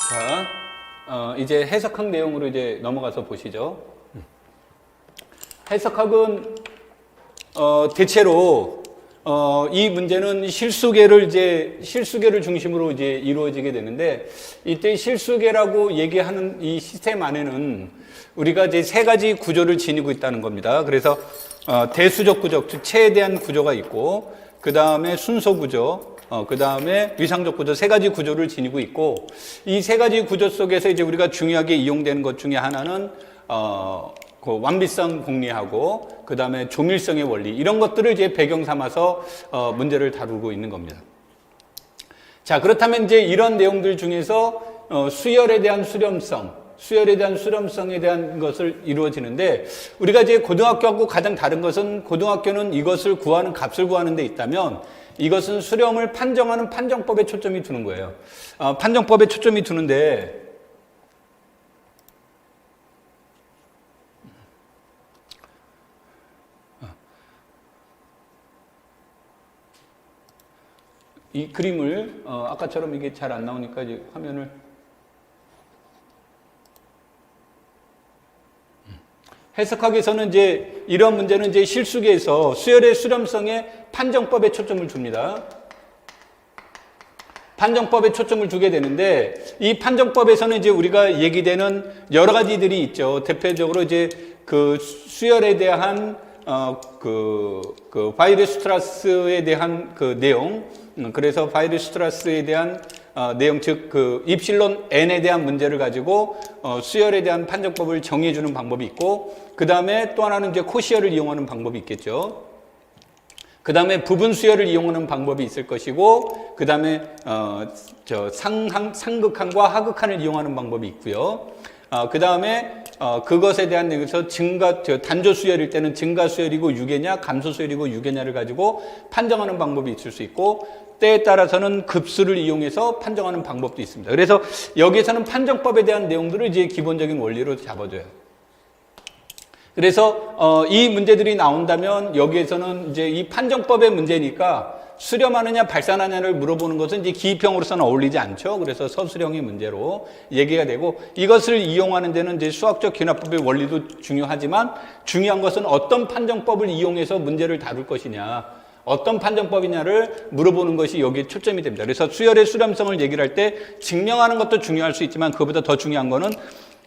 자, 이제 해석학 내용으로 이제 넘어가서 보시죠. 해석학은 대체로 이 문제는 실수계를 중심으로 이제 이루어지게 되는데, 이때 실수계라고 얘기하는 이 시스템 안에는 우리가 이제 세 가지 구조를 지니고 있다는 겁니다. 그래서 대수적 구조, 체에 대한 구조가 있고, 그 다음에 순서 구조, 그 다음에 위상적 구조, 세 가지 구조를 지니고 있고, 이 세 가지 구조 속에서 이제 우리가 중요하게 이용되는 것 중에 하나는 그 완비성 공리하고, 그 다음에 조밀성의 원리, 이런 것들을 이제 배경 삼아서 문제를 다루고 있는 겁니다. 자, 그렇다면 이제 이런 내용들 중에서 수열에 대한 수렴성에 대한 것을 이루어지는데, 우리가 이제 고등학교하고 가장 다른 것은, 고등학교는 이것을 구하는, 값을 구하는 데 있다면, 이것은 수렴을 판정하는 판정법에 초점이 두는 거예요. 판정법에 초점이 두는데, 이 그림을 아까처럼 이게 잘 안 나오니까 이제 화면을 해석학에서는 이제 이런 문제는 이제 실수계에서 수열의 수렴성에 판정법에 초점을 줍니다. 판정법에 초점을 두게 되는데, 이 판정법에서는 이제 우리가 얘기되는 여러 가지들이 있죠. 대표적으로 이제 그 수열에 대한 바이르슈트라스에 대한 그 내용, 그래서 바이르슈트라스에 대한 내용, 즉 그 입실론 n에 대한 문제를 가지고 수열에 대한 판정법을 정의해 주는 방법이 있고, 그 다음에 또 하나는 이제 코시열을 이용하는 방법이 있겠죠. 그 다음에 부분 수열을 이용하는 방법이 있을 것이고, 그 다음에 상극한과 하극한을 이용하는 방법이 있고요. 그 다음에 그것에 대한 내용에서 단조 수열일 때는 증가 수열이고 유계냐, 감소 수열이고 유계냐를 가지고 판정하는 방법이 있을 수 있고, 때에 따라서는 급수를 이용해서 판정하는 방법도 있습니다. 그래서 여기에서는 판정법에 대한 내용들을 이제 기본적인 원리로 잡아줘요. 그래서 이 문제들이 나온다면 여기에서는 이제 이 판정법의 문제니까 수렴하느냐 발산하느냐를 물어보는 것은 이제 기입형으로서는 어울리지 않죠. 그래서 서술형의 문제로 얘기가 되고, 이것을 이용하는 데는 이제 수학적 기납법의 원리도 중요하지만, 중요한 것은 어떤 판정법을 이용해서 문제를 다룰 것이냐, 어떤 판정법이냐를 물어보는 것이 여기에 초점이 됩니다. 그래서 수열의 수렴성을 얘기를 할 때 증명하는 것도 중요할 수 있지만, 그보다 더 중요한 거는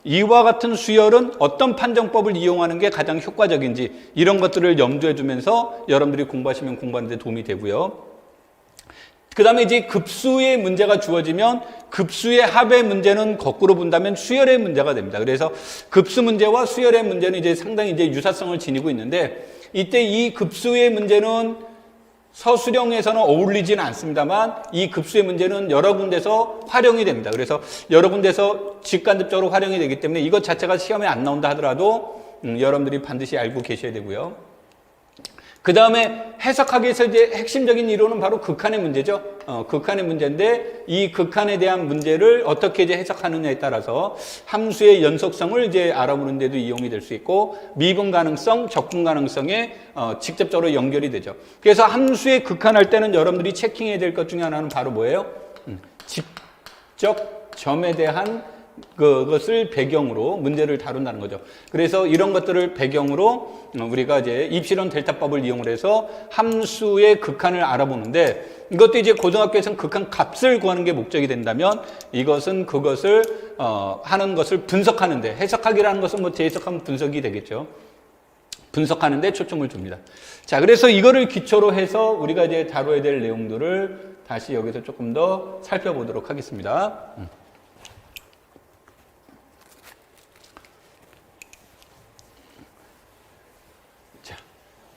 이와 같은 수열은 어떤 판정법을 이용하는 게 가장 효과적인지, 이런 것들을 염두에 두면서 여러분들이 공부하시면 공부하는 데 도움이 되고요. 그 다음에 이제 급수의 문제가 주어지면 급수의 합의 문제는 거꾸로 본다면 수열의 문제가 됩니다. 그래서 급수 문제와 수열의 문제는 이제 상당히 이제 유사성을 지니고 있는데, 이때 이 급수의 문제는 서술형에서는 어울리지는 않습니다만, 이 급수의 문제는 여러 군데서 활용이 됩니다. 그래서 여러 군데서 직간접적으로 활용이 되기 때문에 이것 자체가 시험에 안 나온다 하더라도 여러분들이 반드시 알고 계셔야 되고요. 그 다음에 해석학에서 이제 핵심적인 이론은 바로 극한의 문제죠. 극한의 문제인데, 이 극한에 대한 문제를 어떻게 이제 해석하느냐에 따라서 함수의 연속성을 이제 알아보는 데도 이용이 될 수 있고, 미분 가능성, 적분 가능성에 직접적으로 연결이 되죠. 그래서 함수의 극한할 때는 여러분들이 체킹해야 될 것 중에 하나는 바로 뭐예요? 직접 점에 대한 그것을 배경으로 문제를 다룬다는 거죠. 그래서 이런 것들을 배경으로 우리가 이제 입실론 델타법을 이용을 해서 함수의 극한을 알아보는데, 이것도 이제 고등학교에서는 극한 값을 구하는 게 목적이 된다면, 이것은 그것을 하는 것을 분석하는데, 해석학이라는 것은 뭐 재해석하면 분석이 되겠죠. 분석하는데 초점을 줍니다. 자, 그래서 이거를 기초로 해서 우리가 이제 다뤄야 될 내용들을 다시 여기서 조금 더 살펴보도록 하겠습니다.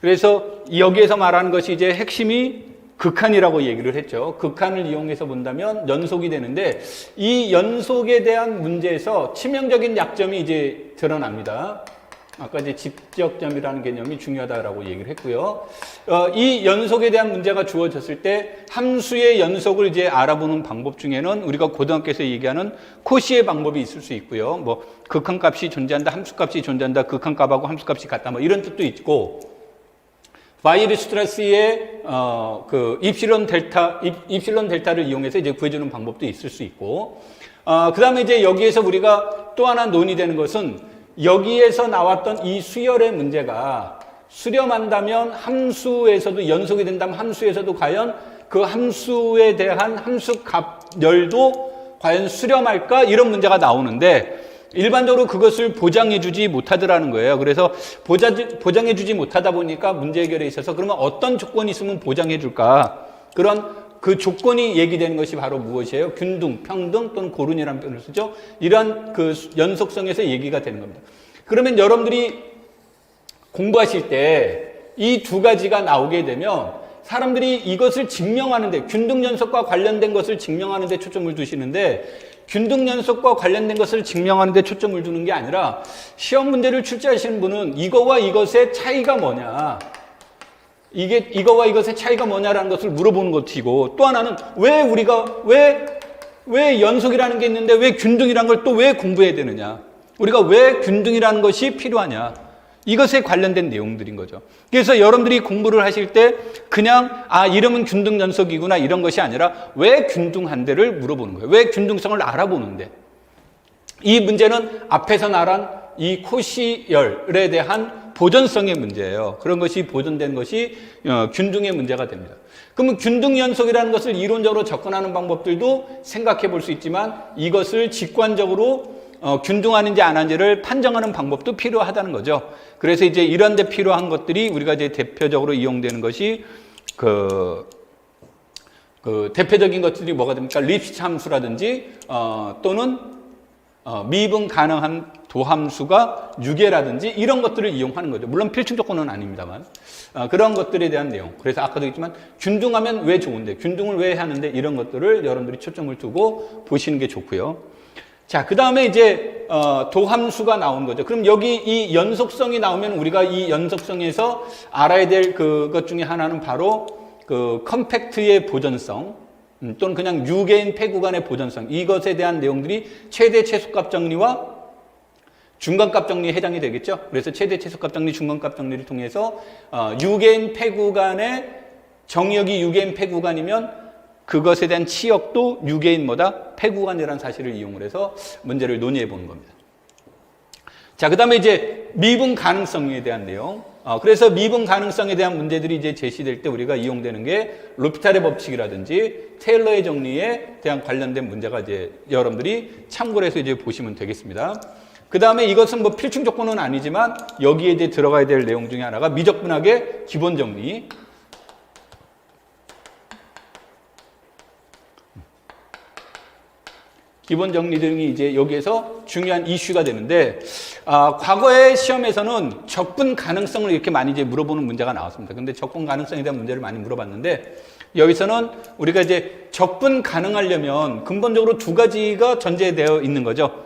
그래서 여기에서 말하는 것이 이제 핵심이 극한이라고 얘기를 했죠. 극한을 이용해서 본다면 연속이 되는데, 이 연속에 대한 문제에서 치명적인 약점이 이제 드러납니다. 아까 이제 직접점이라는 개념이 중요하다라고 얘기를 했고요. 이 연속에 대한 문제가 주어졌을 때 함수의 연속을 이제 알아보는 방법 중에는 우리가 고등학교에서 얘기하는 코시의 방법이 있을 수 있고요. 뭐 극한값이 존재한다, 함수값이 존재한다, 극한값하고 함수값이 같다, 뭐 이런 뜻도 있고, 바이르슈트라스의 그 입실론 델타를 이용해서 이제 구해주는 방법도 있을 수 있고, 그 다음에 이제 여기에서 우리가 또 하나 논의되는 것은 여기에서 나왔던 이 수열의 문제가 수렴한다면 함수에서도 연속이 된다면 함수에서도 과연 그 함수에 대한 함수 값열도 과연 수렴할까? 이런 문제가 나오는데 일반적으로 그것을 보장해주지 못하더라는 거예요. 그래서 보장해주지 못하다 보니까 문제 해결에 있어서 그러면 어떤 조건이 있으면 보장해줄까? 그런 그 조건이 얘기되는 것이 바로 무엇이에요? 균등, 평등 또는 고른이라는 표현을 쓰죠. 이러한 그 연속성에서 얘기가 되는 겁니다. 그러면 여러분들이 공부하실 때 이 두 가지가 나오게 되면 사람들이 이것을 증명하는데 균등연속과 관련된 것을 증명하는데 초점을 두시는데 균등연속과 관련된 것을 증명하는데 초점을 두는 게 아니라 시험 문제를 출제하시는 분은 이거와 이것의 차이가 뭐냐, 이거와 이것의 차이가 뭐냐라는 것을 물어보는 것이고, 또 하나는 왜 우리가 왜 연속이라는 게 있는데 왜 균등이라는 걸 또 왜 공부해야 되느냐, 우리가 왜 균등이라는 것이 필요하냐, 이것에 관련된 내용들인 거죠. 그래서 여러분들이 공부를 하실 때 그냥 이름은 균등연속이구나 이런 것이 아니라 왜 균등한데를 물어보는 거예요. 왜 균등성을 알아보는데. 이 문제는 앞에서 말한 이 코시열에 대한 보존성의 문제예요. 그런 것이 보존된 것이 균등의 문제가 됩니다. 그러면 균등연속이라는 것을 이론적으로 접근하는 방법들도 생각해 볼 수 있지만 이것을 직관적으로 균등하는지 안 하는지를 판정하는 방법도 필요하다는 거죠. 그래서 이제 이런 데 필요한 것들이 우리가 이제 대표적으로 이용되는 것이 그 대표적인 것들이 뭐가 됩니까? 립시츠 함수라든지 또는 미분 가능한 도함수가 유계라든지 이런 것들을 이용하는 거죠. 물론 필충 조건은 아닙니다만 그런 것들에 대한 내용. 그래서 아까도 했지만 균등하면 왜 좋은데, 균등을 왜 하는데, 이런 것들을 여러분들이 초점을 두고 보시는 게 좋고요. 자, 그 다음에 이제 도함수가 나온 거죠. 그럼 여기 이 연속성이 나오면 우리가 이 연속성에서 알아야 될 그것 중에 하나는 바로 그 컴팩트의 보존성 또는 그냥 유개인 폐구간의 보존성, 이것에 대한 내용들이 최대 최소값 정리와 중간값 정리에 해당이 되겠죠. 그래서 최대 최소값 정리, 중간값 정리를 통해서 유개인 폐구간의 정역이 유개인 폐구간이면 그것에 대한 치역도 유개인 폐구간이라는 사실을 이용을 해서 문제를 논의해 보는 겁니다. 자, 그 다음에 이제 미분 가능성에 대한 내용. 그래서 미분 가능성에 대한 문제들이 이제 제시될 때 우리가 이용되는 게 로피탈의 법칙이라든지 테일러의 정리에 대한 관련된 문제가 이제 여러분들이 참고를 해서 이제 보시면 되겠습니다. 그 다음에 이것은 뭐 필충 조건은 아니지만 여기에 이제 들어가야 될 내용 중에 하나가 미적분학의 기본 정리. 기본 정리 등이 이제 여기에서 중요한 이슈가 되는데, 과거의 시험에서는 적분 가능성을 이렇게 많이 이제 물어보는 문제가 나왔습니다. 근데 적분 가능성에 대한 문제를 많이 물어봤는데, 여기서는 우리가 이제 적분 가능하려면 근본적으로 두 가지가 전제되어 있는 거죠.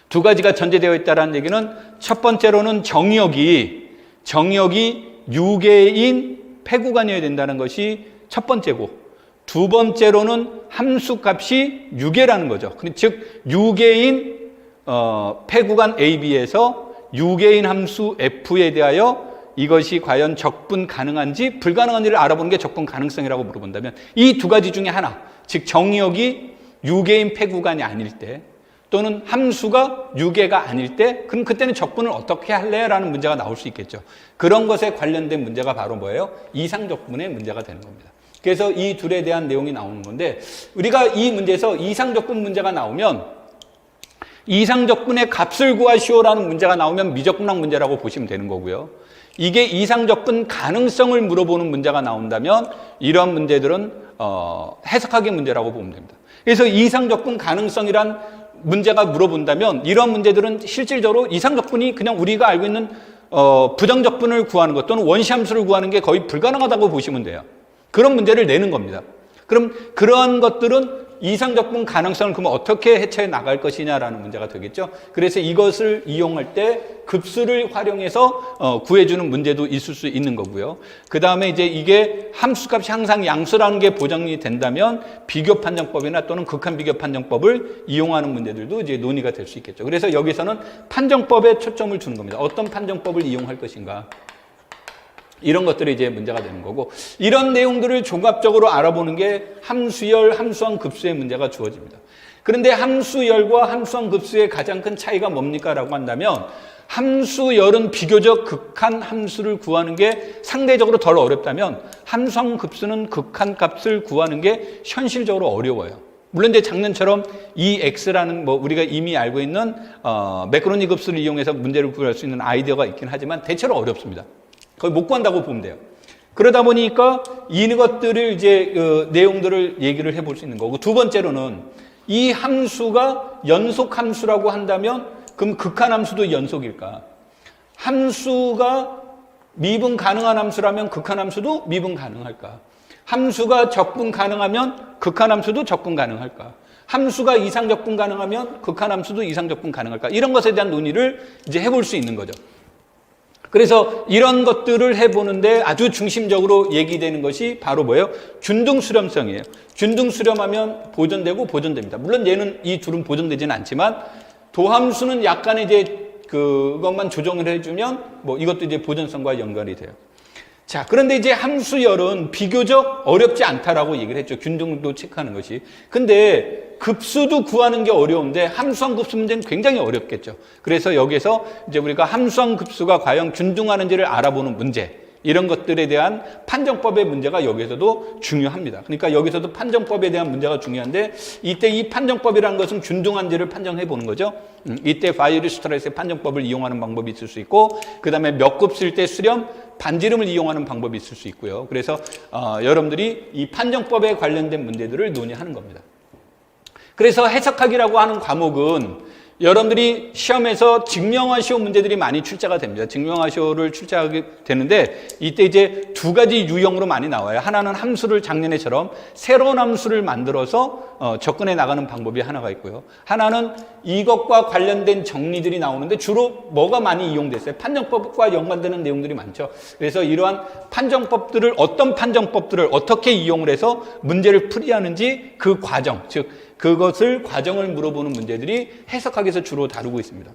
두 가지가 전제되어 있다는 얘기는 첫 번째로는 정역이 유개인 폐구간이어야 된다는 것이 첫 번째고, 두 번째로는 함수값이 유계라는 거죠. 즉 유계인 폐구간 AB에서 유계인 함수 F에 대하여 이것이 과연 적분 가능한지 불가능한지를 알아보는 게 적분 가능성이라고 물어본다면 이 두 가지 중에 하나, 즉 정역이 유계인 폐구간이 아닐 때 또는 함수가 유계가 아닐 때 그럼 그때는 적분을 어떻게 할래? 라는 문제가 나올 수 있겠죠. 그런 것에 관련된 문제가 바로 뭐예요? 이상적분의 문제가 되는 겁니다. 그래서 이 둘에 대한 내용이 나오는 건데, 우리가 이 문제에서 이상적분 문제가 나오면 이상적분의 값을 구하시오라는 문제가 나오면 미적분학 문제라고 보시면 되는 거고요. 이게 이상적분 가능성을 물어보는 문제가 나온다면 이런 문제들은 해석하기 문제라고 보면 됩니다. 그래서 이상적분 가능성이란 문제가 물어본다면 이런 문제들은 실질적으로 이상적분이 그냥 우리가 알고 있는 부정적분을 구하는 것 또는 원시함수를 구하는 게 거의 불가능하다고 보시면 돼요. 그런 문제를 내는 겁니다. 그럼 그러한 것들은 이상적분 가능성을 그러면 어떻게 해체해 나갈 것이냐라는 문제가 되겠죠. 그래서 이것을 이용할 때 급수를 활용해서 구해주는 문제도 있을 수 있는 거고요. 그 다음에 이제 이게 함수값이 항상 양수라는 게 보장이 된다면 비교 판정법이나 또는 극한 비교 판정법을 이용하는 문제들도 이제 논의가 될 수 있겠죠. 그래서 여기서는 판정법에 초점을 두는 겁니다. 어떤 판정법을 이용할 것인가. 이런 것들이 이제 문제가 되는 거고, 이런 내용들을 종합적으로 알아보는 게 함수열, 함수항, 급수의 문제가 주어집니다. 그런데 함수열과 함수항급수의 가장 큰 차이가 뭡니까? 라고 한다면 함수열은 비교적 극한 함수를 구하는 게 상대적으로 덜 어렵다면 함수항급수는 극한 값을 구하는 게 현실적으로 어려워요. 물론 이제 장면처럼 이 x라는 뭐 우리가 이미 알고 있는 매크로니 급수를 이용해서 문제를 구할 수 있는 아이디어가 있긴 하지만 대체로 어렵습니다. 거의 못 구한다고 보면 돼요. 그러다 보니까 이것들을 이제 내용들을 얘기를 해볼 수 있는 거고, 두 번째로는 이 함수가 연속 함수라고 한다면 그럼 극한 함수도 연속일까? 함수가 미분 가능한 함수라면 극한 함수도 미분 가능할까? 함수가 적분 가능하면 극한 함수도 적분 가능할까? 함수가 이상 적분 가능하면 극한 함수도 이상 적분 가능할까? 이런 것에 대한 논의를 이제 해볼 수 있는 거죠. 그래서 이런 것들을 해보는데 아주 중심적으로 얘기되는 것이 바로 뭐예요? 균등수렴성이에요. 균등수렴하면 보존되고 보존됩니다. 물론 얘는 이 둘은 보존되지는 않지만 도함수는 약간의 이제 그것만 조정을 해주면 뭐 이것도 이제 보존성과 연관이 돼요. 자, 그런데 이제 함수열은 비교적 어렵지 않다라고 얘기를 했죠. 균등도 체크하는 것이. 근데 급수도 구하는 게 어려운데 함수항 급수 문제는 굉장히 어렵겠죠. 그래서 여기서 이제 우리가 함수항 급수가 과연 균등하는지를 알아보는 문제, 이런 것들에 대한 판정법의 문제가 여기서도 중요합니다. 그러니까 여기서도 판정법에 대한 문제가 중요한데, 이때 이 판정법이라는 것은 균등한지를 판정해 보는 거죠. 이때 바이오리스트레스의 판정법을 이용하는 방법이 있을 수 있고, 그 다음에 몇 급 쓸 때 수렴, 반지름을 이용하는 방법이 있을 수 있고요. 그래서 여러분들이 이 판정법에 관련된 문제들을 논의하는 겁니다. 그래서 해석학이라고 하는 과목은 여러분들이 시험에서 증명하시오 문제들이 많이 출제가 됩니다. 증명하시오를 출제하게 되는데 이때 이제 두 가지 유형으로 많이 나와요. 하나는 함수를 작년에처럼 새로운 함수를 만들어서 접근해 나가는 방법이 하나가 있고요. 하나는 이것과 관련된 정리들이 나오는데 주로 뭐가 많이 이용됐어요? 판정법과 연관되는 내용들이 많죠. 그래서 이러한 판정법들을, 어떤 판정법들을 어떻게 이용을 해서 문제를 풀이하는지 그 과정, 즉 그것을 과정을 물어보는 문제들이 해석학에서 주로 다루고 있습니다.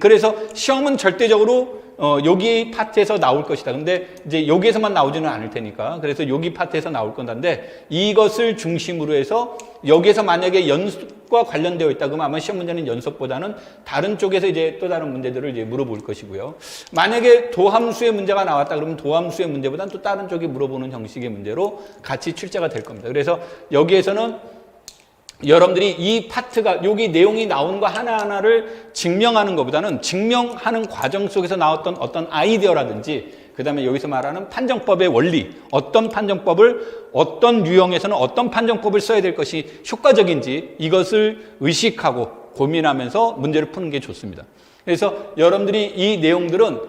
그래서 시험은 절대적으로 여기 파트에서 나올 것이다. 근데 이제 여기에서만 나오지는 않을 테니까, 그래서 여기 파트에서 나올 건데 이것을 중심으로 해서 여기에서 만약에 연속과 관련되어 있다 그러면 아마 시험 문제는 연속보다는 다른 쪽에서 이제 또 다른 문제들을 이제 물어볼 것이고요. 만약에 도함수의 문제가 나왔다 그러면 도함수의 문제보다는 또 다른 쪽에 물어보는 형식의 문제로 같이 출제가 될 겁니다. 그래서 여기에서는 여러분들이 이 파트가 여기 내용이 나오는 거 하나하나를 증명하는 것보다는 증명하는 과정 속에서 나왔던 어떤 아이디어라든지, 그 다음에 여기서 말하는 판정법의 원리, 어떤 판정법을 어떤 유형에서는 어떤 판정법을 써야 될 것이 효과적인지 이것을 의식하고 고민하면서 문제를 푸는 게 좋습니다. 그래서 여러분들이 이 내용들은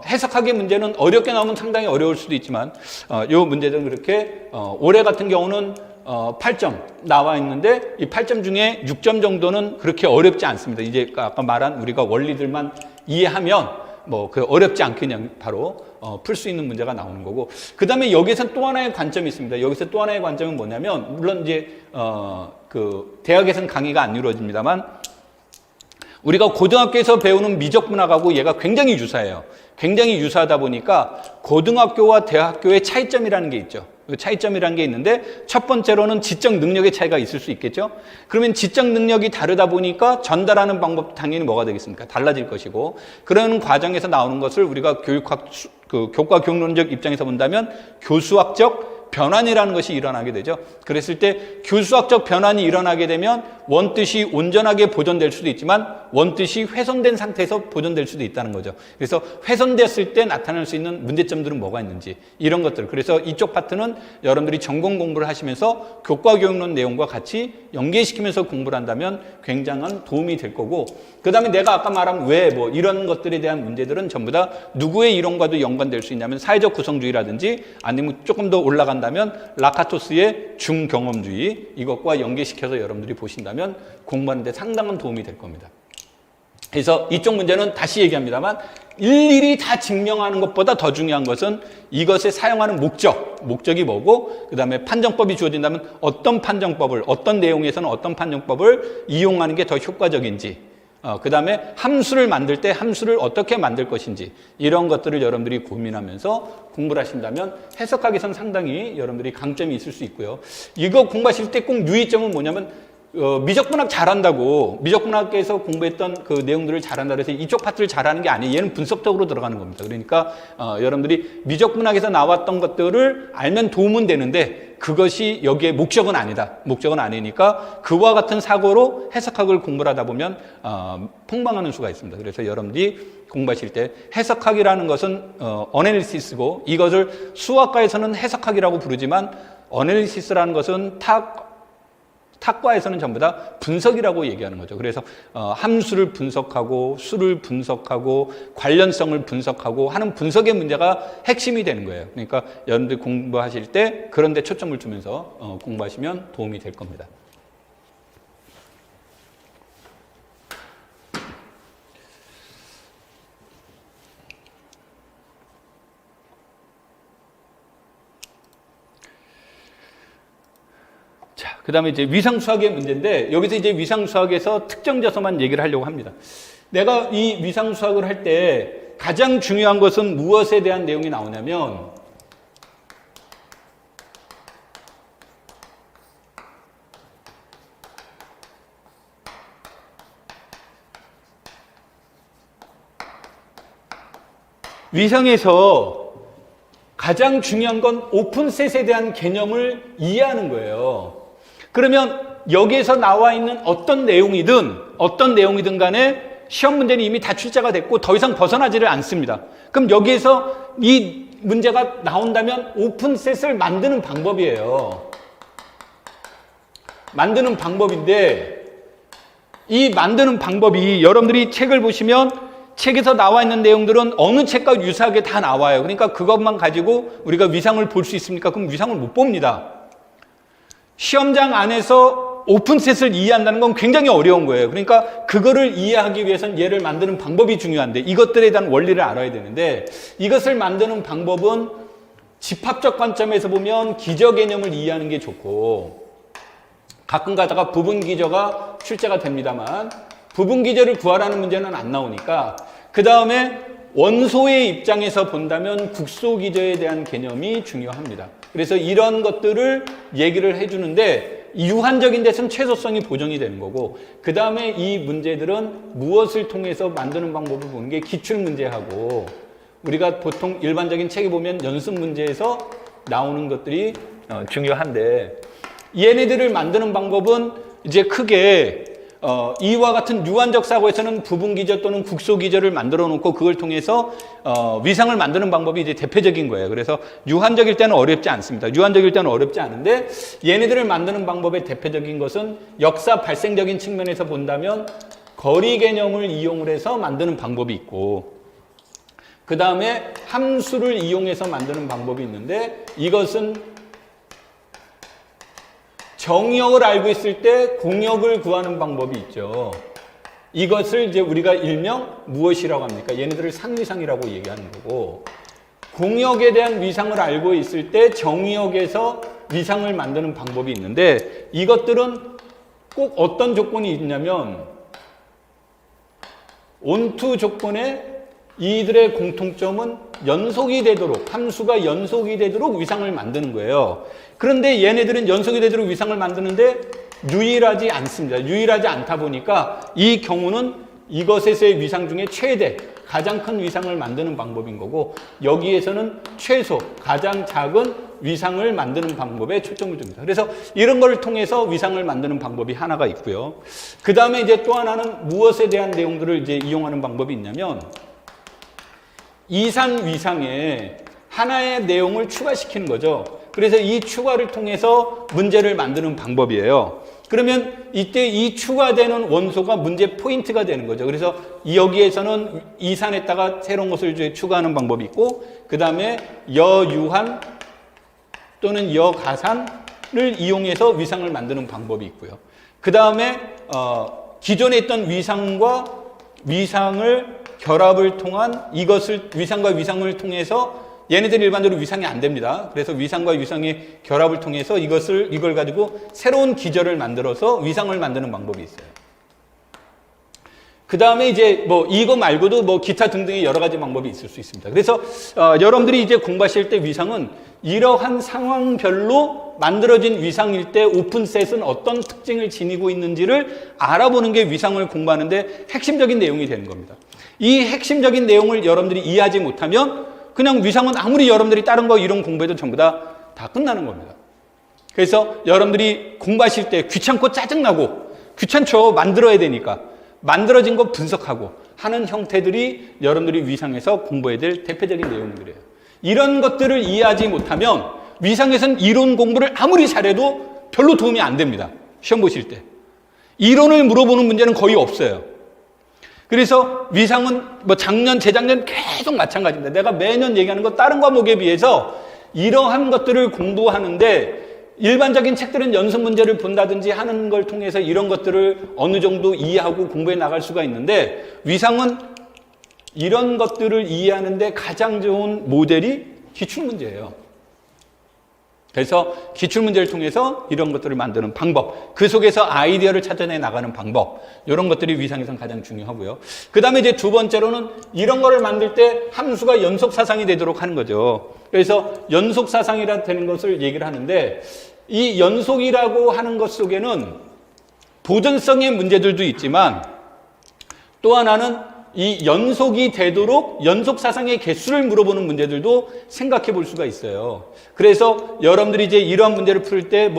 해석하기 문제는 어렵게 나오면 상당히 어려울 수도 있지만 이 문제들은 그렇게 올해 같은 경우는 8점 나와 있는데 이 8점 중에 6점 정도는 그렇게 어렵지 않습니다. 이제 아까 말한 우리가 원리들만 이해하면 뭐 그 어렵지 않게 그냥 바로 풀 수 있는 문제가 나오는 거고, 그 다음에 여기서 또 하나의 관점이 있습니다. 여기서 또 하나의 관점은 뭐냐면, 물론 이제 그 대학에서는 강의가 안 이루어집니다만 우리가 고등학교에서 배우는 미적 문학하고 얘가 굉장히 유사해요. 굉장히 유사하다 보니까 고등학교와 대학교의 차이점이라는 게 있죠. 그 차이점이라는 게 있는데, 첫 번째로는 지적 능력의 차이가 있을 수 있겠죠. 그러면 지적 능력이 다르다 보니까 전달하는 방법도 당연히 뭐가 되겠습니까? 달라질 것이고, 그런 과정에서 나오는 것을 우리가 교과 교육론적 입장에서 본다면 교수학적 변환이라는 것이 일어나게 되죠. 그랬을 때 교수학적 변환이 일어나게 되면 원뜻이 온전하게 보존될 수도 있지만 원뜻이 훼손된 상태에서 보존될 수도 있다는 거죠. 그래서 훼손됐을 때 나타날 수 있는 문제점들은 뭐가 있는지, 이런 것들. 그래서 이쪽 파트는 여러분들이 전공 공부를 하시면서 교과 교육론 내용과 같이 연계시키면서 공부를 한다면 굉장한 도움이 될 거고, 그 다음에 내가 아까 말한 왜 뭐 이런 것들에 대한 문제들은 전부 다 누구의 이론과도 연관될 수 있냐면 사회적 구성주의라든지, 아니면 조금 더 올라간다면 라카토스의 중경험주의, 이것과 연계시켜서 여러분들이 보신다면 공부하는 데 상당한 도움이 될 겁니다. 그래서 이쪽 문제는 다시 얘기합니다만 일일이 다 증명하는 것보다 더 중요한 것은 이것에 사용하는 목적이 뭐고, 그 다음에 판정법이 주어진다면 어떤 판정법을, 어떤 내용에서는 어떤 판정법을 이용하는 게 더 효과적인지, 그 다음에 함수를 만들 때 함수를 어떻게 만들 것인지, 이런 것들을 여러분들이 고민하면서 공부를 하신다면 해석학에서는 상당히 여러분들이 강점이 있을 수 있고요. 이거 공부하실 때 꼭 유의점은 뭐냐면 미적분학 잘한다고 미적분학에서 공부했던 그 내용들을 잘한다고 해서 이쪽 파트를 잘하는 게 아니에요. 얘는 분석적으로 들어가는 겁니다. 그러니까 여러분들이 미적분학에서 나왔던 것들을 알면 도움은 되는데 그것이 여기에 목적은 아니다. 목적은 아니니까 그와 같은 사고로 해석학을 공부를 하다 보면 폭망하는 수가 있습니다. 그래서 여러분들이 공부하실 때 해석학이라는 것은 어널리시스고 이것을 수학과에서는 해석학이라고 부르지만 어널리시스라는 것은 탁과에서는 전부 다 분석이라고 얘기하는 거죠. 그래서 함수를 분석하고 수를 분석하고 관련성을 분석하고 하는 분석의 문제가 핵심이 되는 거예요. 그러니까 여러분들 공부하실 때 그런 데 초점을 두면서 공부하시면 도움이 될 겁니다. 그 다음에 이제 위상수학의 문제인데, 여기서 이제 위상수학에서 특정져서만 얘기를 하려고 합니다. 내가 이 위상수학을 할 때 가장 중요한 것은 무엇에 대한 내용이 나오냐면, 위상에서 가장 중요한 건 오픈셋에 대한 개념을 이해하는 거예요. 그러면 여기에서 나와 있는 어떤 내용이든 간에 시험 문제는 이미 다 출제가 됐고 더 이상 벗어나지를 않습니다. 그럼 여기에서 이 문제가 나온다면 오픈셋을 만드는 방법이에요. 만드는 방법인데 이 만드는 방법이 여러분들이 책을 보시면 책에서 나와 있는 내용들은 어느 책과 유사하게 다 나와요. 그러니까 그것만 가지고 우리가 위상을 볼 수 있습니까? 그럼 위상을 못 봅니다. 시험장 안에서 오픈셋을 이해한다는 건 굉장히 어려운 거예요. 그러니까 그거를 이해하기 위해서는 얘를 만드는 방법이 중요한데 이것들에 대한 원리를 알아야 되는데 이것을 만드는 방법은 집합적 관점에서 보면 기저 개념을 이해하는 게 좋고 가끔 가다가 부분 기저가 출제가 됩니다만 부분 기저를 구하라는 문제는 안 나오니까 그 다음에 원소의 입장에서 본다면 국소 기저에 대한 개념이 중요합니다. 그래서 이런 것들을 얘기를 해주는데 유한적인 데서는 최소성이 보정이 되는 거고 그 다음에 이 문제들은 무엇을 통해서 만드는 방법을 보는 게 기출문제하고 우리가 보통 일반적인 책에 보면 연습 문제에서 나오는 것들이 중요한데 얘네들을 만드는 방법은 이제 크게 이와 같은 유한적 사고에서는 부분기저 또는 국소기저를 만들어 놓고 그걸 통해서 위상을 만드는 방법이 이제 대표적인 거예요. 그래서 유한적일 때는 어렵지 않습니다. 유한적일 때는 어렵지 않은데 얘네들을 만드는 방법의 대표적인 것은 역사 발생적인 측면에서 본다면 거리 개념을 이용을 해서 만드는 방법이 있고 그 다음에 함수를 이용해서 만드는 방법이 있는데 이것은 정역을 알고 있을 때 공역을 구하는 방법이 있죠. 이것을 이제 우리가 일명 무엇이라고 합니까? 얘네들을 상위상이라고 얘기하는 거고 공역에 대한 위상을 알고 있을 때 정역에서 위상을 만드는 방법이 있는데 이것들은 꼭 어떤 조건이 있냐면 온투 조건에 이들의 공통점은 연속이 되도록 함수가 연속이 되도록 위상을 만드는 거예요. 그런데 얘네들은 연속이 되도록 위상을 만드는데 유일하지 않습니다. 유일하지 않다 보니까 이 경우는 이것에서의 위상 중에 최대, 가장 큰 위상을 만드는 방법인 거고 여기에서는 최소, 가장 작은 위상을 만드는 방법에 초점을 둡니다. 그래서 이런 걸 통해서 위상을 만드는 방법이 하나가 있고요. 그 다음에 이제 또 하나는 무엇에 대한 내용들을 이제 이용하는 방법이 있냐면 이산 위상에 하나의 내용을 추가시키는 거죠. 그래서 이 추가를 통해서 문제를 만드는 방법이에요. 그러면 이때 이 추가되는 원소가 문제 포인트가 되는 거죠. 그래서 여기에서는 이산에다가 새로운 것을 추가하는 방법이 있고 그 다음에 여유한 또는 여가산을 이용해서 위상을 만드는 방법이 있고요. 그 다음에 기존에 있던 위상과 위상을 결합을 통한 이것을 위상과 위상을 통해서 얘네들이 일반적으로 위상이 안 됩니다. 그래서 위상과 위상의 결합을 통해서 이걸 가지고 새로운 기저를 만들어서 위상을 만드는 방법이 있어요. 그 다음에 이제 뭐 이거 말고도 뭐 기타 등등의 여러 가지 방법이 있을 수 있습니다. 그래서 여러분들이 이제 공부하실 때 위상은 이러한 상황별로 만들어진 위상일 때 오픈셋은 어떤 특징을 지니고 있는지를 알아보는 게 위상을 공부하는데 핵심적인 내용이 되는 겁니다. 이 핵심적인 내용을 여러분들이 이해하지 못하면 그냥 위상은 아무리 여러분들이 다른 거 이런 공부해도 전부 다 끝나는 겁니다. 그래서 여러분들이 공부하실 때 귀찮고 짜증나고 귀찮죠. 만들어야 되니까. 만들어진 거 분석하고 하는 형태들이 여러분들이 위상에서 공부해야 될 대표적인 내용들이에요. 이런 것들을 이해하지 못하면 위상에서는 이론 공부를 아무리 잘해도 별로 도움이 안 됩니다. 시험 보실 때. 이론을 물어보는 문제는 거의 없어요. 그래서 위상은 뭐 작년, 재작년 계속 마찬가지입니다. 내가 매년 얘기하는 거 다른 과목에 비해서 이러한 것들을 공부하는데 일반적인 책들은 연습 문제를 본다든지 하는 걸 통해서 이런 것들을 어느 정도 이해하고 공부해 나갈 수가 있는데 위상은 이런 것들을 이해하는데 가장 좋은 모델이 기출문제예요. 그래서 기출문제를 통해서 이런 것들을 만드는 방법, 그 속에서 아이디어를 찾아내 나가는 방법, 이런 것들이 위상에선 가장 중요하고요. 그 다음에 이제 두 번째로는 이런 거를 만들 때 함수가 연속사상이 되도록 하는 거죠. 그래서 연속사상이라 되는 것을 얘기를 하는데 이 연속이라고 하는 것 속에는 보존성의 문제들도 있지만 또 하나는 이 연속이 되도록 연속사상의 개수를 물어보는 문제들도 생각해 볼 수가 있어요. 그래서 여러분들이 이제 이러한 문제를 풀 때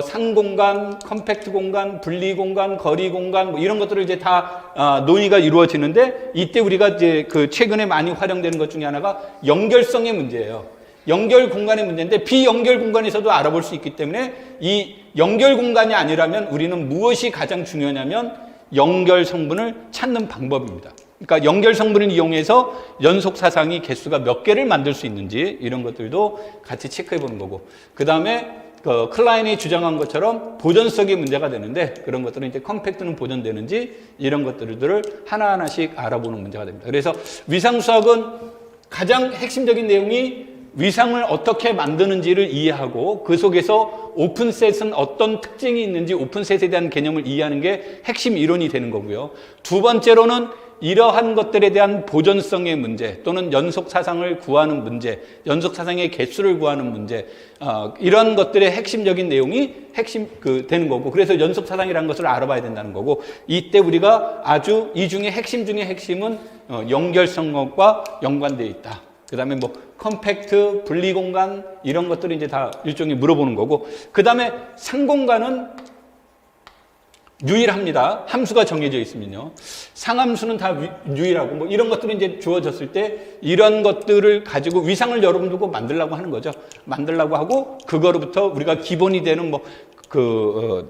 상공간, 컴팩트 공간, 분리 공간, 거리 공간 이런 것들을 이제 다 논의가 이루어지는데 이때 우리가 이제 그 최근에 많이 활용되는 것 중에 하나가 연결성의 문제예요. 연결 공간의 문제인데 비연결 공간에서도 알아볼 수 있기 때문에 이 연결 공간이 아니라면 우리는 무엇이 가장 중요하냐면 연결 성분을 찾는 방법입니다. 그러니까 연결 성분을 이용해서 연속 사상이 개수가 몇 개를 만들 수 있는지 이런 것들도 같이 체크해 보는 거고 그 다음에 클라인이 주장한 것처럼 보존성이 문제가 되는데 그런 것들은 이제 컴팩트는 보존되는지 이런 것들을 하나하나씩 알아보는 문제가 됩니다. 그래서 위상수학은 가장 핵심적인 내용이 위상을 어떻게 만드는지를 이해하고 그 속에서 오픈셋은 어떤 특징이 있는지 오픈셋에 대한 개념을 이해하는 게 핵심 이론이 되는 거고요. 두 번째로는 이러한 것들에 대한 보존성의 문제 또는 연속사상을 구하는 문제, 연속사상의 개수를 구하는 문제 이런 것들의 핵심적인 내용이 되는 거고 그래서 연속사상이라는 것을 알아봐야 된다는 거고 이때 우리가 아주 이 중에 핵심 중에 핵심은 연결성과 연관되어 있다. 그 다음에 컴팩트, 분리공간 이런 것들이 이제 다 일종의 물어보는 거고 그 다음에 상공간은 유일합니다. 함수가 정해져 있으면요. 상함수는 다 유일하고 이런 것들이 이제 주어졌을 때 이런 것들을 가지고 위상을 여러분들 만들려고 하는 거죠. 만들려고 하고 그거로부터 우리가 기본이 되는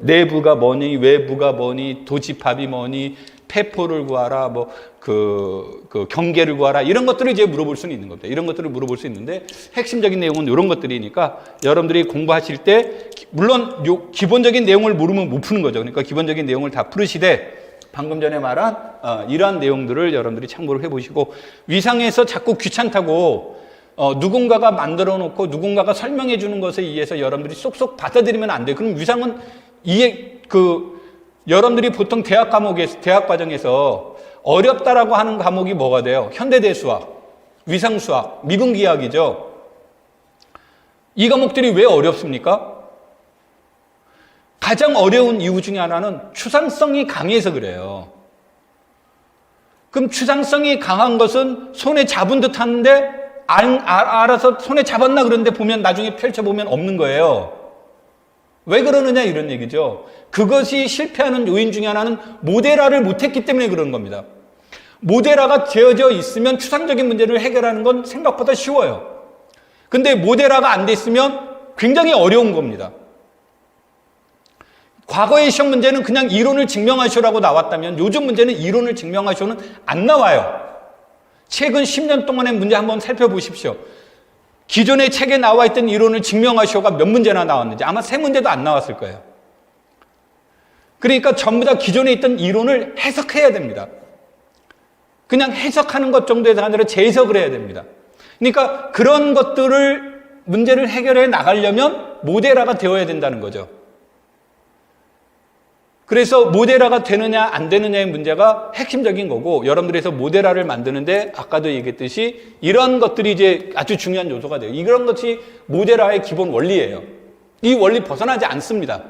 내부가 뭐니, 외부가 뭐니, 도집합이 뭐니, 폐포를 구하라, 경계를 구하라, 이런 것들을 이제 물어볼 수는 있는 겁니다. 이런 것들을 물어볼 수 있는데, 핵심적인 내용은 이런 것들이니까, 여러분들이 공부하실 때, 물론, 기본적인 내용을 모르면 못 푸는 거죠. 그러니까 기본적인 내용을 다 풀으시되, 방금 전에 말한, 이러한 내용들을 여러분들이 참고를 해보시고, 위상에서 자꾸 귀찮다고, 누군가가 만들어 놓고, 누군가가 설명해 주는 것에 의해서 여러분들이 쏙쏙 받아들이면 안 돼요. 그럼 위상은 여러분들이 보통 대학 과정에서 어렵다라고 하는 과목이 뭐가 돼요? 현대대수학, 위상수학, 미분기하학이죠. 이 과목들이 왜 어렵습니까? 가장 어려운 이유 중에 하나는 추상성이 강해서 그래요. 그럼 추상성이 강한 것은 손에 잡은 듯 하는데 알아서 손에 잡았나 그런데 보면 나중에 펼쳐보면 없는 거예요. 왜 그러느냐 이런 얘기죠. 그것이 실패하는 요인 중에 하나는 모델화를 못했기 때문에 그런 겁니다. 모델화가 되어져 있으면 추상적인 문제를 해결하는 건 생각보다 쉬워요. 근데 모델화가 안 돼 있으면 굉장히 어려운 겁니다. 과거의 시험 문제는 그냥 이론을 증명하시오라고 나왔다면 요즘 문제는 이론을 증명하시오는 안 나와요. 최근 10년 동안의 문제 한번 살펴보십시오. 기존의 책에 나와 있던 이론을 증명하시오가 몇 문제나 나왔는지 아마 3문제도 안 나왔을 거예요. 그러니까 전부 다 기존에 있던 이론을 해석해야 됩니다. 그냥 해석하는 것 정도에서 아니라 재해석을 해야 됩니다. 그러니까 그런 것들을 문제를 해결해 나가려면 모델화가 되어야 된다는 거죠. 그래서 모데라가 되느냐 안 되느냐의 문제가 핵심적인 거고, 여러분들에서 모데라를 만드는데 아까도 얘기했듯이 이런 것들이 이제 아주 중요한 요소가 돼요. 이런 것이 모데라의 기본 원리예요. 이 원리 벗어나지 않습니다.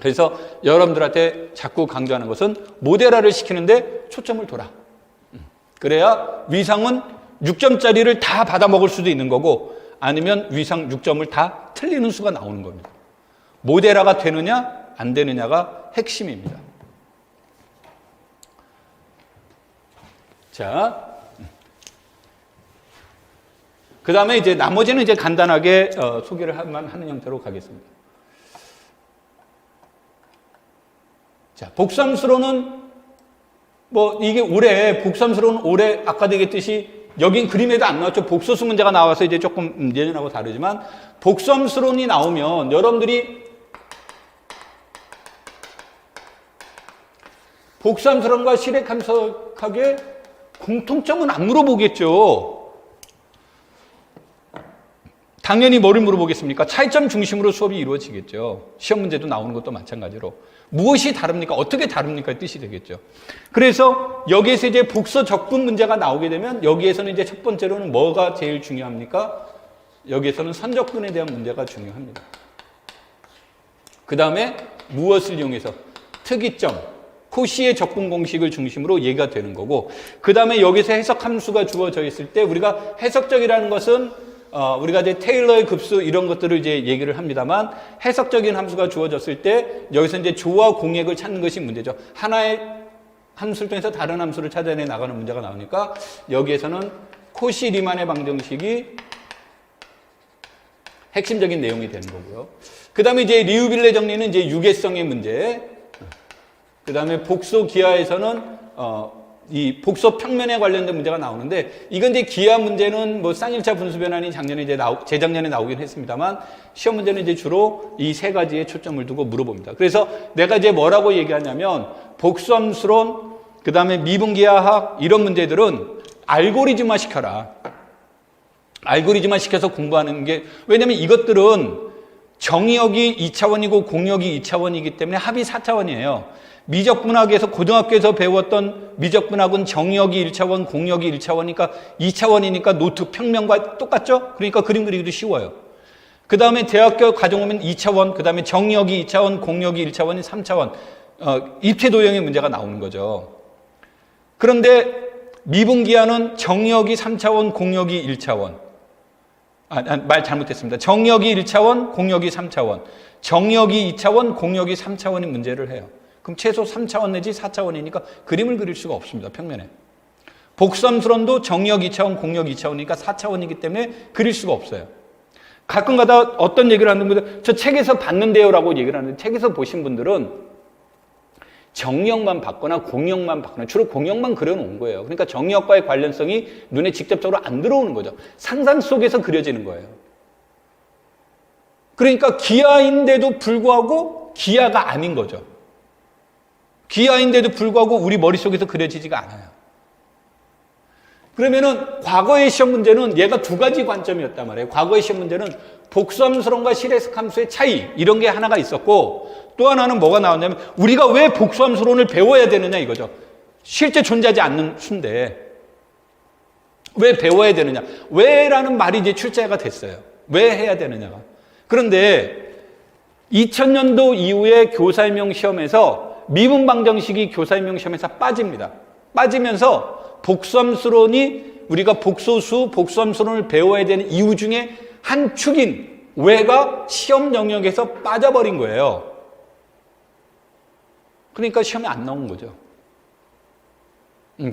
그래서 여러분들한테 자꾸 강조하는 것은 모데라를 시키는데 초점을 둬라. 그래야 위상은 6점짜리를 다 받아먹을 수도 있는 거고, 아니면 위상 6점을 다 틀리는 수가 나오는 겁니다. 모데라가 되느냐 안 되느냐가 핵심입니다. 자, 그 다음에 이제 나머지는 이제 간단하게 소개를 하는 형태로 가겠습니다. 자, 복수함수로는 뭐 이게 복수함수로는 올해 아까 얘기했듯이 여긴 그림에도 안 나왔죠. 복소수 문제가 나와서 이제 조금 예전하고 다르지만, 복수함수론이 나오면 여러분들이 복수함수론과 실액함수학의 공통점은 안 물어보겠죠. 당연히 뭐를 물어보겠습니까? 차이점 중심으로 수업이 이루어지겠죠. 시험 문제도 나오는 것도 마찬가지로. 무엇이 다릅니까? 어떻게 다릅니까? 뜻이 되겠죠. 그래서 여기에서 이제 복서 적분 문제가 나오게 되면 여기에서는 이제 첫 번째로는 뭐가 제일 중요합니까? 여기에서는 선적분에 대한 문제가 중요합니다. 그 다음에 무엇을 이용해서? 특이점. 코시의 적분 공식을 중심으로 얘기가 되는 거고, 그 다음에 여기서 해석 함수가 주어져 있을 때 우리가 해석적이라는 것은 우리가 이제 테일러의 급수 이런 것들을 이제 얘기를 합니다만, 해석적인 함수가 주어졌을 때 여기서 이제 조와 공액을 찾는 것이 문제죠. 하나의 함수를 통해서 다른 함수를 찾아내 나가는 문제가 나오니까 여기에서는 코시 리만의 방정식이 핵심적인 내용이 되는 거고요. 그 다음에 이제 리우빌레 정리는 이제 유계성의 문제. 그 다음에 복소 기하에서는 이 복소 평면에 관련된 문제가 나오는데, 이건 이제 기하 문제는 뭐 쌍일차 분수 변환이 재작년에 나오긴 했습니다만, 시험 문제는 이제 주로 이 세 가지에 초점을 두고 물어봅니다. 그래서 내가 이제 뭐라고 얘기하냐면, 복수함수론, 그 다음에 미분기하학 이런 문제들은 알고리즘화 시켜라. 알고리즘화 시켜서 공부하는 게, 왜냐면 이것들은 정의역이 2차원이고 공역이 2차원이기 때문에 합이 4차원이에요. 미적분학에서 고등학교에서 배웠던 미적분학은 정역이 1차원, 공역이 1차원이니까 2차원이니까 노트 평면과 똑같죠? 그러니까 그림 그리기도 쉬워요. 그 다음에 대학교 과정 오면 2차원, 그 다음에 정역이 2차원, 공역이 1차원이 3차원, 입체 도형의 문제가 나오는 거죠. 그런데 미분기하는 정역이 3차원, 공역이 1차원. 말 잘못했습니다. 정역이 1차원, 공역이 3차원. 정역이 2차원, 공역이 3차원의 문제를 해요. 그럼 최소 3차원 내지 4차원이니까 그림을 그릴 수가 없습니다. 평면에. 복수함수론도 정역 2차원, 공역 2차원이니까 4차원이기 때문에 그릴 수가 없어요. 가끔가다 어떤 얘기를 하는 분들, 저 책에서 봤는데요 라고 얘기를 하는데, 책에서 보신 분들은 정역만 봤거나 공역만 봤거나 주로 공역만 그려놓은 거예요. 그러니까 정역과의 관련성이 눈에 직접적으로 안 들어오는 거죠. 상상 속에서 그려지는 거예요. 그러니까 기하인데도 불구하고 기하가 아닌 거죠. 기하인데도 불구하고 우리 머릿속에서 그려지지가 않아요. 그러면은 과거의 시험 문제는 얘가 두 가지 관점이었단 말이에요. 과거의 시험 문제는 복수함수론과 실해석함수의 차이 이런 게 하나가 있었고, 또 하나는 뭐가 나왔냐면 우리가 왜 복수함수론을 배워야 되느냐 이거죠. 실제 존재하지 않는 수인데 왜 배워야 되느냐. 왜라는 말이 이제 출제가 됐어요. 왜 해야 되느냐가. 그런데 2000년도 이후에 교사임용 시험에서 미분 방정식이 교사임용 시험에서 빠집니다. 빠지면서 복수함수론이 우리가 복소수, 복수함수론을 배워야 되는 이유 중에 한 축인 왜가 시험 영역에서 빠져버린 거예요. 그러니까 시험에 안 나온 거죠.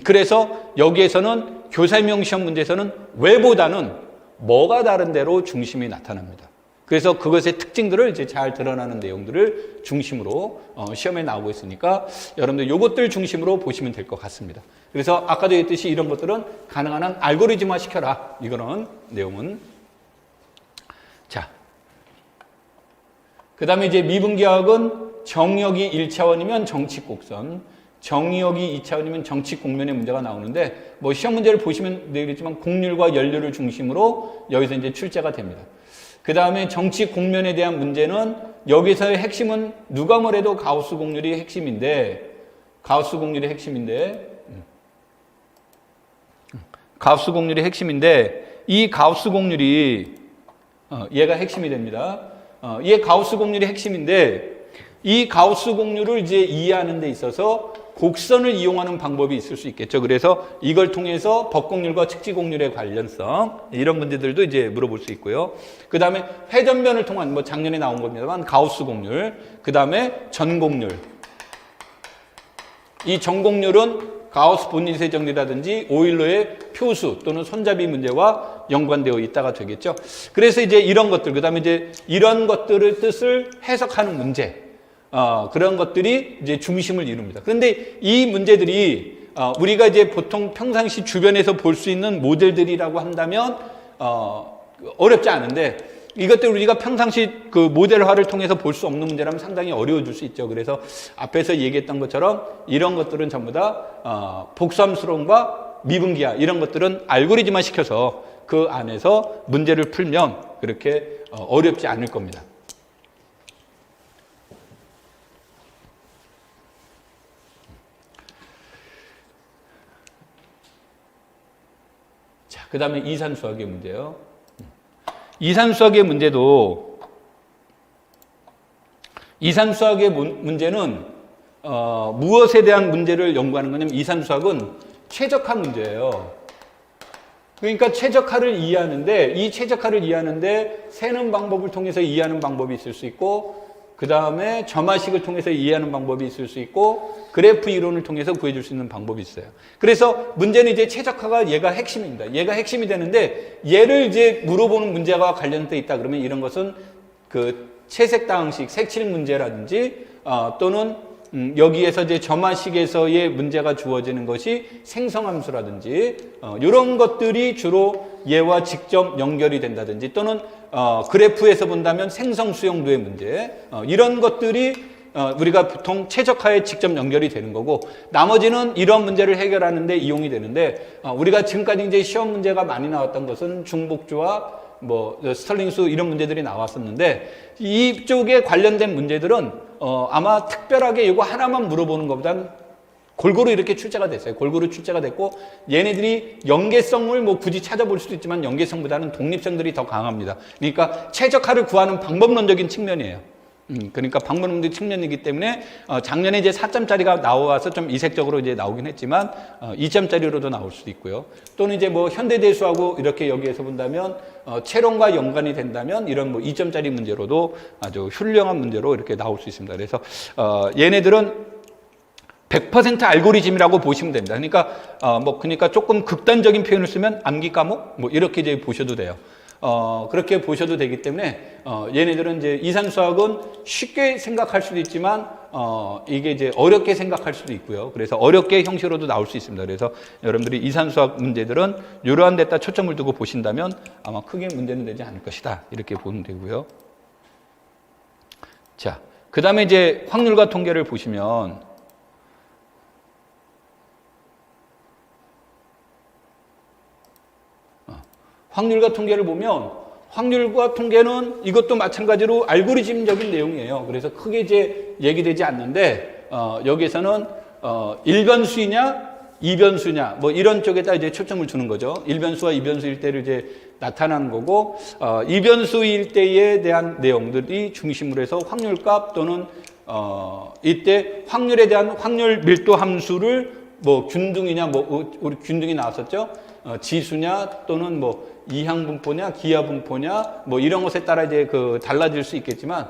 그래서 여기에서는 교사임용 시험 문제에서는 왜보다는 뭐가 다른 대로 중심이 나타납니다. 그래서 그것의 특징들을 이제 잘 드러나는 내용들을 중심으로 시험에 나오고 있으니까 여러분들 요것들 중심으로 보시면 될 것 같습니다. 그래서 아까도 얘기했듯이 이런 것들은 가능한 한 알고리즘화 시켜라. 이거는 내용은. 자. 그 다음에 이제 미분기하학은 정역이 1차원이면 정칙곡선, 정역이 2차원이면 정칙곡면의 문제가 나오는데, 뭐 시험 문제를 보시면 되겠지만 곡률과 연료를 중심으로 여기서 이제 출제가 됩니다. 그 다음에 정칙 곡면에 대한 문제는 여기서의 핵심은 누가 뭐래도 가우스 곡률이 핵심인데, 가우스 곡률이 핵심인데, 가우스 곡률이 핵심인데, 이 가우스 곡률이, 얘가 핵심이 됩니다. 얘 가우스 곡률이 핵심인데, 이 가우스 곡률을 이제 이해하는 데 있어서 곡선을 이용하는 방법이 있을 수 있겠죠. 그래서 이걸 통해서 법곡률과 측지곡률의 관련성, 이런 문제들도 이제 물어볼 수 있고요. 그 다음에 회전변을 통한, 뭐 작년에 나온 겁니다만, 가우스 곡률, 그 다음에 전곡률. 이 전곡률은 가우스 본인세 정리라든지 오일러의 표수 또는 손잡이 문제와 연관되어 있다가 되겠죠. 그래서 이제 이런 것들, 그 다음에 이제 이런 것들의 뜻을 해석하는 문제, 그런 것들이 이제 중심을 이룹니다. 그런데 이 문제들이 우리가 이제 보통 평상시 주변에서 볼 수 있는 모델들이라고 한다면 어렵지 않은데, 이것들 우리가 평상시 그 모델화를 통해서 볼 수 없는 문제라면 상당히 어려워질 수 있죠. 그래서 앞에서 얘기했던 것처럼 이런 것들은 전부 다 복수함수론과 미분기하, 이런 것들은 알고리즘화 시켜서 그 안에서 문제를 풀면 그렇게 어렵지 않을 겁니다. 자, 그 다음에 이산수학의 문제요. 이산수학의 문제도, 이산수학의 문제는 무엇에 대한 문제를 연구하는 거냐면, 이산수학은 최적화 문제예요. 그러니까 최적화를 이해하는데, 이 최적화를 이해하는데 세는 방법을 통해서 이해하는 방법이 있을 수 있고, 그 다음에 점화식을 통해서 이해하는 방법이 있을 수 있고, 그래프 이론을 통해서 구해줄 수 있는 방법이 있어요. 그래서 문제는 이제 최적화가 얘가 핵심입니다. 얘가 핵심이 되는데, 얘를 이제 물어보는 문제가 관련돼 있다 그러면 이런 것은 그 채색다항식, 색칠 문제라든지, 또는 여기에서 이제 점화식에서의 문제가 주어지는 것이 생성함수라든지, 이런 것들이 주로 얘와 직접 연결이 된다든지, 또는 그래프에서 본다면 생성수용도의 문제, 이런 것들이 우리가 보통 최적화에 직접 연결이 되는 거고, 나머지는 이런 문제를 해결하는 데 이용이 되는데, 우리가 지금까지 이제 시험 문제가 많이 나왔던 것은 중복주와 뭐 스털링수 이런 문제들이 나왔었는데, 이쪽에 관련된 문제들은 아마 특별하게 이거 하나만 물어보는 것보단 골고루 이렇게 출제가 됐어요. 골고루 출제가 됐고, 얘네들이 연계성을 뭐 굳이 찾아볼 수도 있지만 연계성보다는 독립성들이 더 강합니다. 그러니까 최적화를 구하는 방법론적인 측면이에요. 그러니까 방법론적인 측면이기 때문에 작년에 이제 4점짜리가 나와서 좀 이색적으로 이제 나오긴 했지만 2점짜리로도 나올 수도 있고요. 또는 이제 뭐 현대대수하고 이렇게 여기에서 본다면 채론과 연관이 된다면 이런 뭐 2점짜리 문제로도 아주 훌륭한 문제로 이렇게 나올 수 있습니다. 그래서 얘네들은 100% 알고리즘이라고 보시면 됩니다. 그러니까 조금 극단적인 표현을 쓰면 암기 과목 뭐 이렇게 이제 보셔도 돼요. 그렇게 보셔도 되기 때문에 얘네들은 이제 이산수학은 쉽게 생각할 수도 있지만 이게 이제 어렵게 생각할 수도 있고요. 그래서 어렵게 형식으로도 나올 수 있습니다. 그래서 여러분들이 이산수학 문제들은 이러한 데다 초점을 두고 보신다면 아마 크게 문제는 되지 않을 것이다. 이렇게 보면 되고요. 자, 그 다음에 이제 확률과 통계를 보시면 확률과 통계를 보면 확률과 통계는 이것도 마찬가지로 알고리즘적인 내용이에요. 그래서 크게 이제 얘기되지 않는데 여기에서는 일변수이냐 이변수냐 뭐 이런 쪽에다 이제 초점을 두는 거죠. 일변수와 이변수일 때를 이제 나타나는 거고, 이변수일 때에 대한 내용들이 중심으로 해서 확률값 또는 이때 확률에 대한 확률 밀도 함수를 뭐 균등이냐 뭐 우리 균등이 나왔었죠. 지수냐 또는 뭐 이항분포냐 기하분포냐 뭐 이런 것에 따라 이제 달라질 수 있겠지만,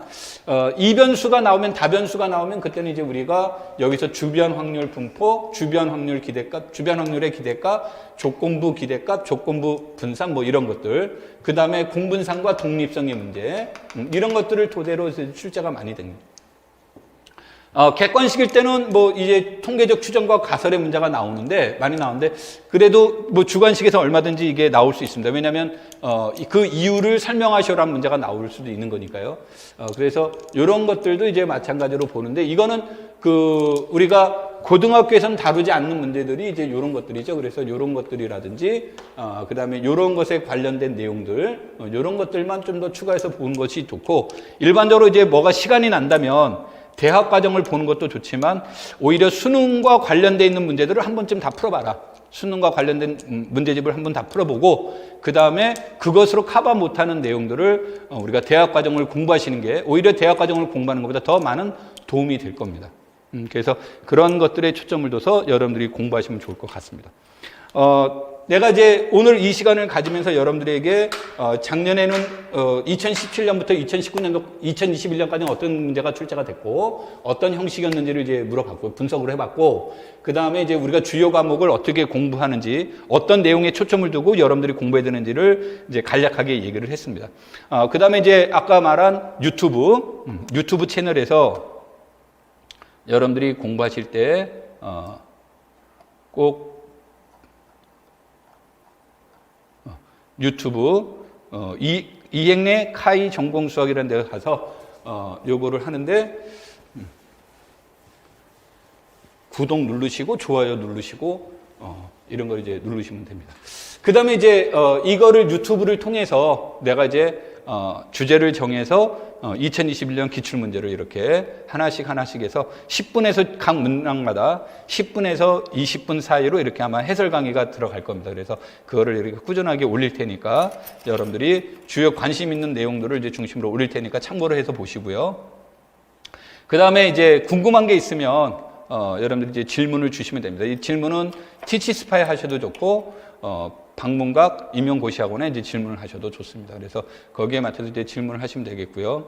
이변수가 나오면 다변수가 나오면 그때는 이제 우리가 여기서 주변 확률 분포, 주변 확률 기대값, 주변 확률의 기대값, 조건부 기대값, 조건부 분산 뭐 이런 것들, 그 다음에 공분상과 독립성의 문제, 이런 것들을 토대로 출제가 많이 됩니다. 객관식일 때는 뭐 이제 통계적 추정과 가설의 문제가 나오는데, 많이 나오는데, 그래도 뭐 주관식에서 얼마든지 이게 나올 수 있습니다. 왜냐하면, 그 이유를 설명하시오라는 문제가 나올 수도 있는 거니까요. 그래서 이런 것들도 이제 마찬가지로 보는데, 이거는 우리가 고등학교에서는 다루지 않는 문제들이 이제 이런 것들이죠. 그래서 이런 것들이라든지, 그 다음에 이런 것에 관련된 내용들, 이런 것들만 좀 더 추가해서 보는 것이 좋고, 일반적으로 이제 뭐가 시간이 난다면, 대학 과정을 보는 것도 좋지만 오히려 수능과 관련돼 있는 문제들을 한 번쯤 다 풀어봐라. 수능과 관련된 문제집을 한 번 다 풀어보고 그 다음에 그것으로 커버 못하는 내용들을 우리가 대학 과정을 공부하시는 게 오히려 대학 과정을 공부하는 것보다 더 많은 도움이 될 겁니다. 그래서 그런 것들에 초점을 둬서 여러분들이 공부하시면 좋을 것 같습니다. 내가 이제 오늘 이 시간을 가지면서 여러분들에게 작년에는 2017년부터 2019년도, 2021년까지 어떤 문제가 출제가 됐고 어떤 형식이었는지를 이제 물어봤고 분석을 해봤고 그 다음에 이제 우리가 주요 과목을 어떻게 공부하는지 어떤 내용에 초점을 두고 여러분들이 공부해야 되는지를 이제 간략하게 얘기를 했습니다. 그 다음에 이제 아까 말한 유튜브 채널에서 여러분들이 공부하실 때 꼭 유튜브 이행래 카이 전공수학이라는 데가 가서 요거를 하는데 구독 누르시고 좋아요 누르시고 이런 걸 이제 누르시면 됩니다. 그 다음에 이제 이거를 유튜브를 통해서 내가 이제 주제를 정해서 2021년 기출문제를 이렇게 하나씩 해서 10분에서 각 문항마다 10분에서 20분 사이로 이렇게 아마 해설 강의가 들어갈 겁니다. 그래서 그거를 이렇게 꾸준하게 올릴 테니까 여러분들이 주요 관심 있는 내용들을 이제 중심으로 올릴 테니까 참고를 해서 보시고요. 그 다음에 이제 궁금한 게 있으면 여러분들이 이제 질문을 주시면 됩니다. 이 질문은 티치스파이 하셔도 좋고 방문각 임용고시학원에 이제 질문을 하셔도 좋습니다. 그래서 거기에 맞춰서 이제 질문을 하시면 되겠고요.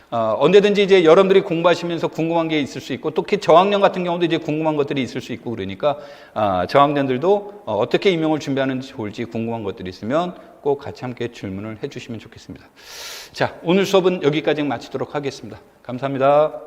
언제든지 이제 여러분들이 공부하시면서 궁금한 게 있을 수 있고, 특히 저학년 같은 경우도 이제 궁금한 것들이 있을 수 있고, 그러니까 저학년들도 어떻게 임용을 준비하는 좋을지 궁금한 것들이 있으면 꼭 같이 함께 질문을 해주시면 좋겠습니다. 자, 오늘 수업은 여기까지 마치도록 하겠습니다. 감사합니다.